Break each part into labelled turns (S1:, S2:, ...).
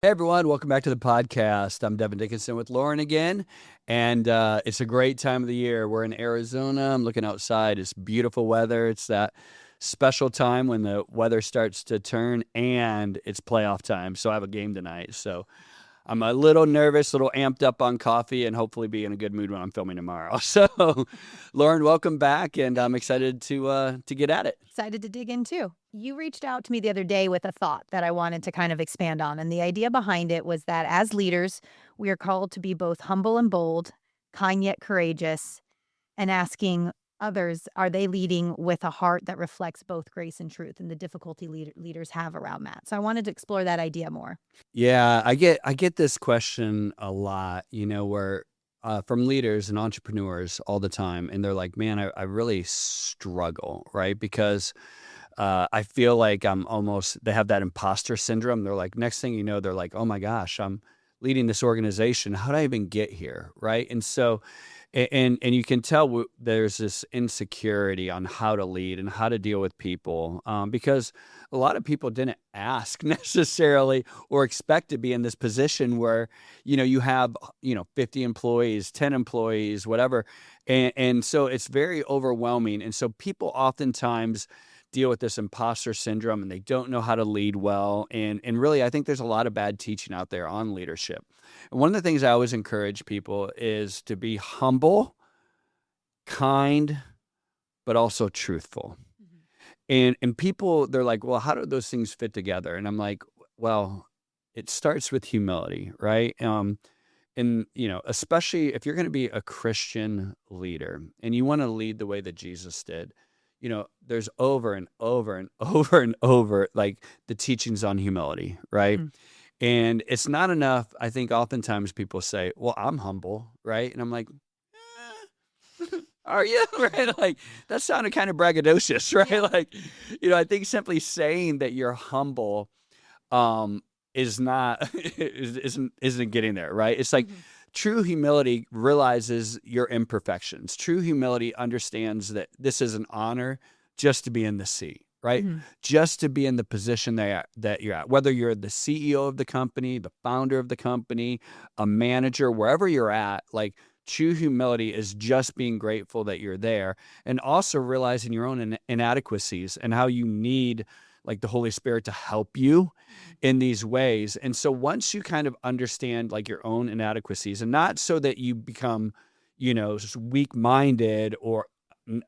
S1: Hey everyone, welcome back to the podcast. I'm Devin Dickinson with Lauren again, and it's a great time of the year. We're in Arizona. I'm looking outside. It's beautiful weather. It's that special time when the weather starts to turn and it's playoff time. So I have a game tonight. So I'm a little nervous, a little amped up on coffee, and hopefully be in a good mood when I'm filming tomorrow. So, Lauren, welcome back, and I'm excited to get at it.
S2: Excited to dig in too. You reached out to me the other day with a thought that I wanted to kind of expand on. And the idea behind it was that as leaders, we are called to be both humble and bold, kind yet courageous, and asking others, are they leading with a heart that reflects both grace and truth, and the difficulty leaders have around that. So I wanted to explore that idea more.
S1: Yeah, I get this question a lot, where from leaders and entrepreneurs all the time, and they're like, "Man, I really struggle, right? Because I feel like they have that imposter syndrome. They're like, next thing you know, they're like, oh my gosh, I'm leading this organization. How did I even get here, right? And so, and you can tell there's this insecurity on how to lead and how to deal with people, because a lot of people didn't ask necessarily or expect to be in this position where, you have, 50 employees, 10 employees, whatever. And so it's very overwhelming. And so people oftentimes deal with this imposter syndrome and they don't know how to lead well. And really, I think there's a lot of bad teaching out there on leadership. And one of the things I always encourage people is to be humble, kind, but also truthful. And people, they're like, well, how do those things fit together? And I'm like, well, it starts with humility, right? And, especially if you're going to be a Christian leader and you want to lead the way that Jesus did, there's over and over and over and over, like the teachings on humility, right? And it's not enough. I think oftentimes people say, well, I'm humble, right? And I'm like, are you? Right? Like that sounded kind of braggadocious, right?
S2: Yeah.
S1: Like, I think simply saying that you're humble is not isn't getting there, right? It's like true humility realizes your imperfections. True humility understands that this is an honor just to be in the seat, right? Just to be in the position that you're at, whether you're the CEO of the company, the founder of the company, a manager, wherever you're at, like true humility is just being grateful that you're there and also realizing your own inadequacies and how you need like the Holy Spirit to help you in these ways. And so once you kind of understand like your own inadequacies, and not so that you become, just weak-minded or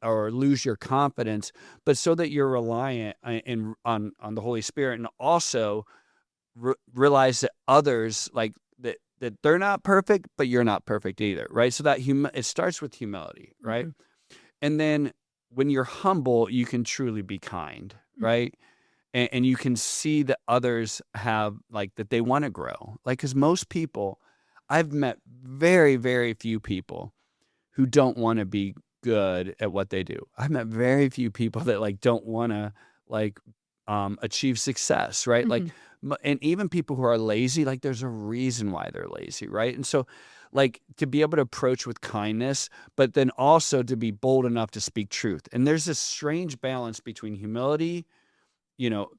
S1: lose your confidence, but so that you're reliant on the Holy Spirit, and also realize that others like that they're not perfect, but you're not perfect either, right? So that it starts with humility, right? And then when you're humble, you can truly be kind, right? And you can see that others have like that they want to grow. Like, because most people, I've met very, very few people who don't want to be good at what they do. I've met very few people that like don't want to like achieve success, right? Like, and even people who are lazy, like there's a reason why they're lazy, right? And so like to be able to approach with kindness, but then also to be bold enough to speak truth. And there's this strange balance between humility,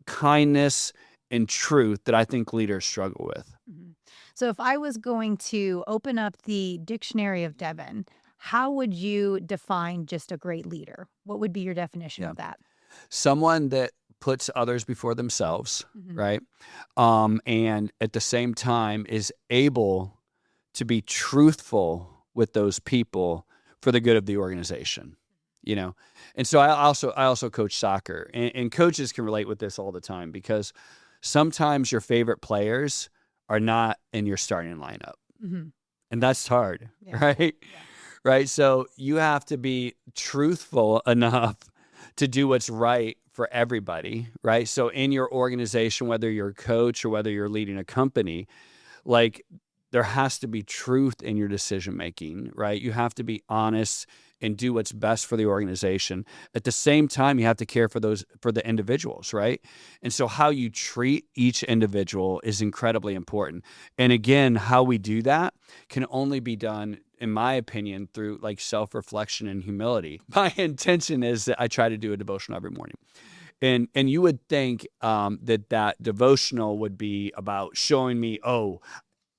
S1: kindness and truth that I think leaders struggle with.
S2: So if I was going to open up the dictionary of Devin, how would you define just a great leader? What would be your definition of that?
S1: Someone that puts others before themselves, right? And at the same time is able to be truthful with those people for the good of the organization. And so I also coach soccer, and coaches can relate with this all the time because sometimes your favorite players are not in your starting lineup, and that's hard, right? Right. So you have to be truthful enough to do what's right for everybody, right? So in your organization, whether you're a coach or whether you're leading a company, like there has to be truth in your decision making, right? You have to be honest and do what's best for the organization. At the same time, you have to care for the individuals, right? And so how you treat each individual is incredibly important. And again, how we do that can only be done, in my opinion, through like self-reflection and humility. My intention is that I try to do a devotional every morning. And you would think that devotional would be about showing me, oh,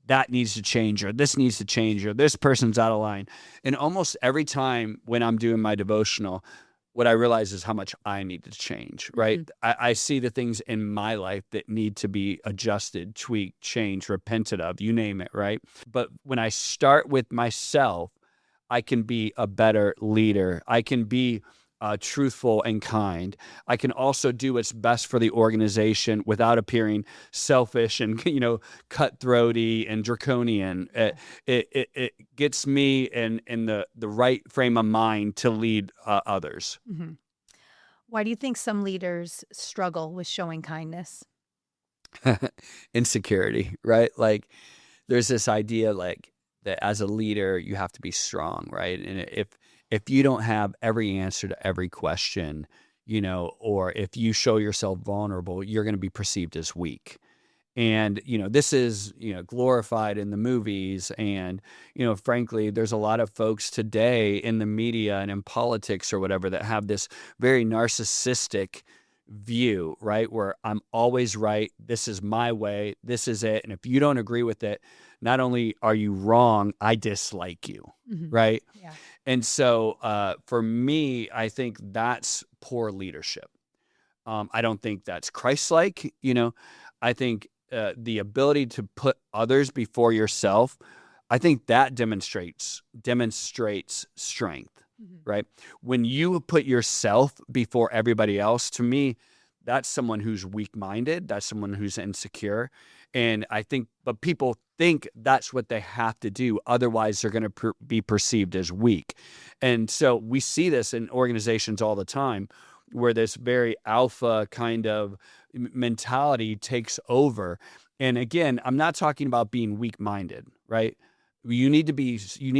S1: that needs to change, or this needs to change, or this person's out of line. And almost every time when I'm doing my devotional, what I realize is how much I need to change, right? I see the things in my life that need to be adjusted, tweaked, changed, repented of, you name it, right? But when I start with myself, I can be a better leader. I can be truthful and kind. I can also do what's best for the organization without appearing selfish and cutthroaty and draconian. It gets me in the right frame of mind to lead others.
S2: Mm-hmm. Why do you think some leaders struggle with showing kindness?
S1: Insecurity, right? Like there's this idea like that as a leader you have to be strong, right? And if you don't have every answer to every question, or if you show yourself vulnerable, you're going to be perceived as weak. And, this is, glorified in the movies. And, frankly, there's a lot of folks today in the media and in politics or whatever that have this very narcissistic view, right? Where I'm always right. This is my way. This is it. And if you don't agree with it, not only are you wrong, I dislike you, right?
S2: Yeah.
S1: And so for me, I think that's poor leadership. I don't think that's Christ-like. I think the ability to put others before yourself, I think that demonstrates strength, right? When you put yourself before everybody else, to me, that's someone who's weak-minded. That's someone who's insecure. And I think, but people think that's what they have to do. Otherwise, they're going to be perceived as weak. And so we see this in organizations all the time where this very alpha kind of mentality takes over. And again, I'm not talking about being weak-minded, right? You need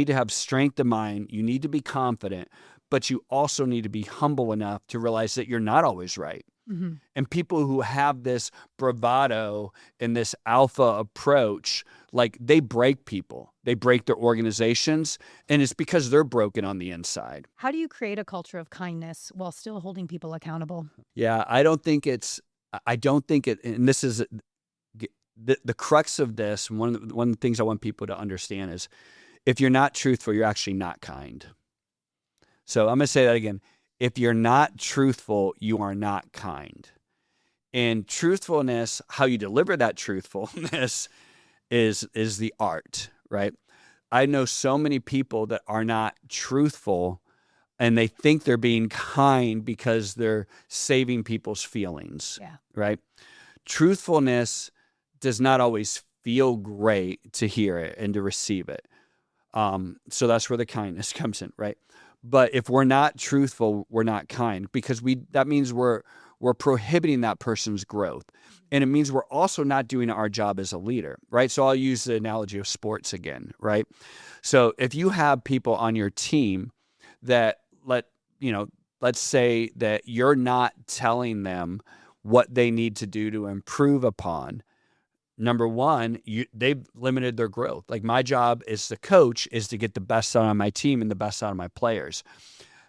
S1: to have strength of mind. You need to be confident, but you also need to be humble enough to realize that you're not always right. And people who have this bravado and this alpha approach, like they break people, they break their organizations, and it's because they're broken on the inside.
S2: How do you create a culture of kindness while still holding people accountable?
S1: Yeah, I don't think it, and this is the crux of this. One of the things I want people to understand is if you're not truthful, you're actually not kind. So I'm going to say that again. If you're not truthful, you are not kind. And truthfulness, how you deliver that truthfulness is the art, right? I know so many people that are not truthful and they think they're being kind because they're saving people's feelings, right? Truthfulness does not always feel great to hear it and to receive it. So that's where the kindness comes in, right? But if we're not truthful, we're not kind because that means we're prohibiting that person's growth. And it means we're also not doing our job as a leader, right? So I'll use the analogy of sports again, right? So if you have people on your team that let's say that you're not telling them what they need to do to improve upon, number one, they've limited their growth. Like my job as the coach is to get the best out of my team and the best out of my players.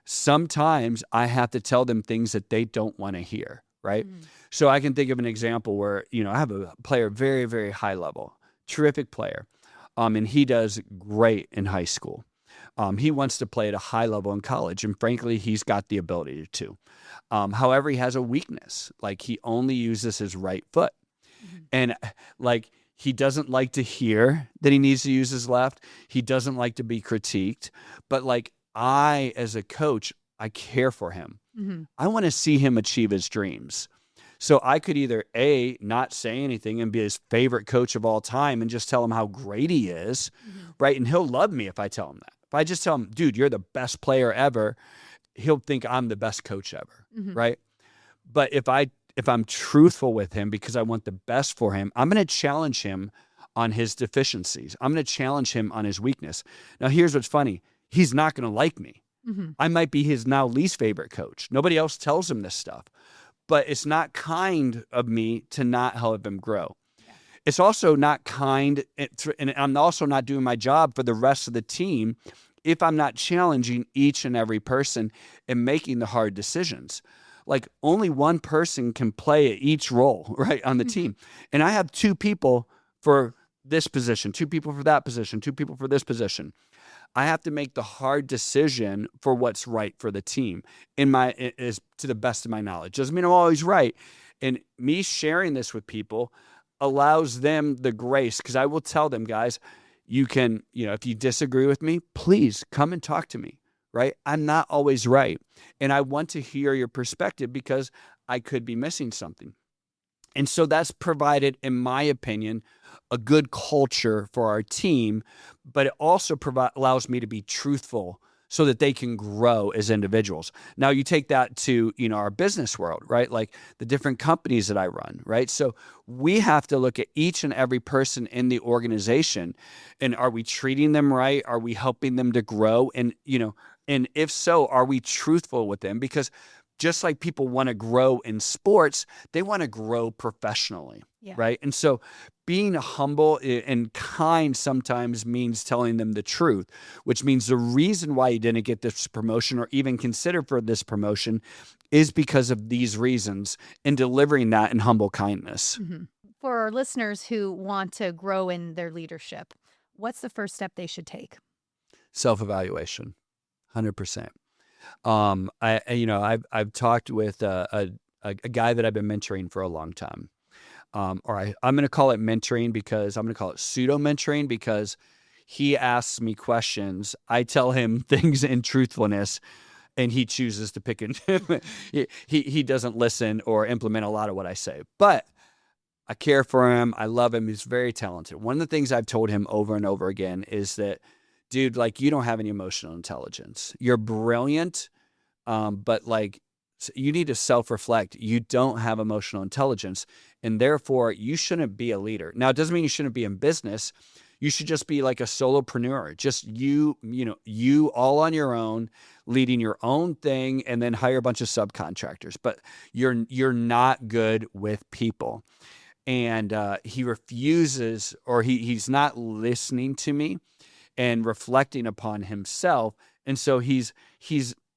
S1: Sometimes I have to tell them things that they don't want to hear, right? So I can think of an example where, I have a player very, very high level, terrific player, and he does great in high school. He wants to play at a high level in college, and frankly, he's got the ability to. However, he has a weakness, like he only uses his right foot. And like he doesn't like to hear that he needs to use his left. He doesn't like to be critiqued. But like I, as a coach, I care for him. I want to see him achieve his dreams. So I could either A, not say anything and be his favorite coach of all time and just tell him how great he is, right? And he'll love me if I tell him that. If I just tell him, dude, you're the best player ever, he'll think I'm the best coach ever, right? But if I'm truthful with him because I want the best for him, I'm going to challenge him on his deficiencies. I'm going to challenge him on his weakness. Now, here's what's funny. He's not going to like me. I might be his now least favorite coach. Nobody else tells him this stuff. But it's not kind of me to not help him grow. It's also not kind, and I'm also not doing my job for the rest of the team if I'm not challenging each and every person and making the hard decisions. like only one person can play each role, right, on the team. And I have 2 people for this position, 2 people for that position, 2 people for this position. I have to make the hard decision for what's right for the team is to the best of my knowledge. Doesn't mean I'm always right. And me sharing this with people allows them the grace, because I will tell them, guys, you can, if you disagree with me, please come and talk to me, right? I'm not always right. And I want to hear your perspective because I could be missing something. And so that's provided, in my opinion, a good culture for our team, but it also allows me to be truthful so that they can grow as individuals. Now you take that to, our business world, right? Like the different companies that I run, right? So we have to look at each and every person in the organization, and are we treating them right? Are we helping them to grow? And, and if so, are we truthful with them? Because just like people want to grow in sports, they want to grow professionally, right? And so being humble and kind sometimes means telling them the truth, which means the reason why you didn't get this promotion or even consider for this promotion is because of these reasons, and delivering that in humble kindness.
S2: For our listeners who want to grow in their leadership, what's the first step they should take?
S1: Self-evaluation, 100%. I've talked with a guy that I've been mentoring for a long time. I'm going to call it mentoring because I'm going to call it pseudo mentoring, because he asks me questions. I tell him things in truthfulness, and he chooses to pick and he doesn't listen or implement a lot of what I say, but I care for him. I love him. He's very talented. One of the things I've told him over and over again is that, dude, like, you don't have any emotional intelligence. You're brilliant, but like, you need to self-reflect. You don't have emotional intelligence, and therefore you shouldn't be a leader. Now, it doesn't mean you shouldn't be in business. You should just be like a solopreneur, just you all on your own, leading your own thing, and then hire a bunch of subcontractors. But you're not good with people. And he refuses, or he's not listening to me and reflecting upon himself. And so he's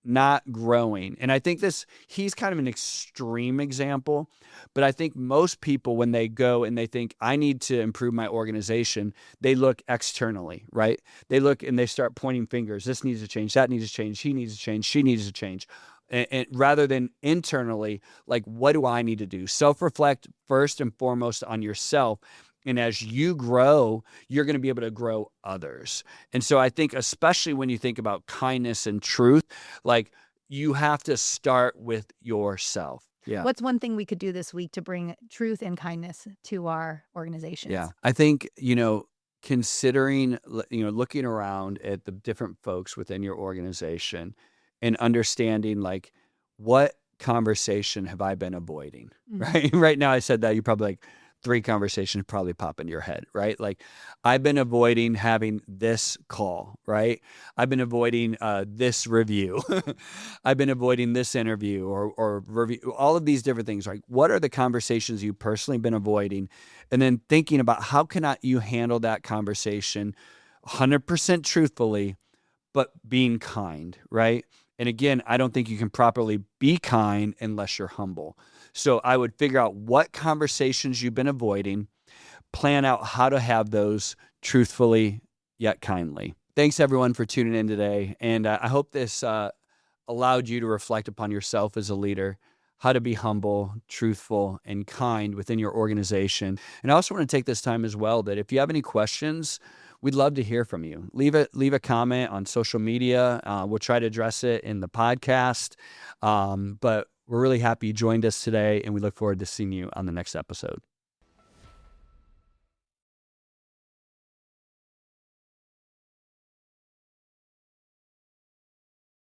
S1: not growing. And I think he's kind of an extreme example, but I think most people, when they go and they think, I need to improve my organization, they look externally, right? They look and they start pointing fingers. This needs to change. That needs to change. He needs to change. She needs to change. And rather than internally, like, what do I need to do? Self-reflect first and foremost on yourself. And as you grow, you're going to be able to grow others. And so I think, especially when you think about kindness and truth, like, you have to start with yourself. Yeah.
S2: What's one thing we could do this week to bring truth and kindness to our organizations?
S1: Yeah. I think, considering, looking around at the different folks within your organization and understanding, like, what conversation have I been avoiding, right? Right now I said that, you probably like 3 conversations probably pop into your head, right? Like, I've been avoiding having this call, right? I've been avoiding this review. I've been avoiding this interview or review, all of these different things. Like, what are the conversations you've personally been avoiding? And then thinking about how can you handle that conversation 100% truthfully, but being kind, right? And again, I don't think you can properly be kind unless you're humble. So I would figure out what conversations you've been avoiding, plan out how to have those truthfully yet kindly. Thanks, everyone, for tuning in today. And I hope this allowed you to reflect upon yourself as a leader, how to be humble, truthful, and kind within your organization. And I also want to take this time as well that if you have any questions, we'd love to hear from you. Leave a comment on social media. We'll try to address it in the podcast. But we're really happy you joined us today, and we look forward to seeing you on the next episode.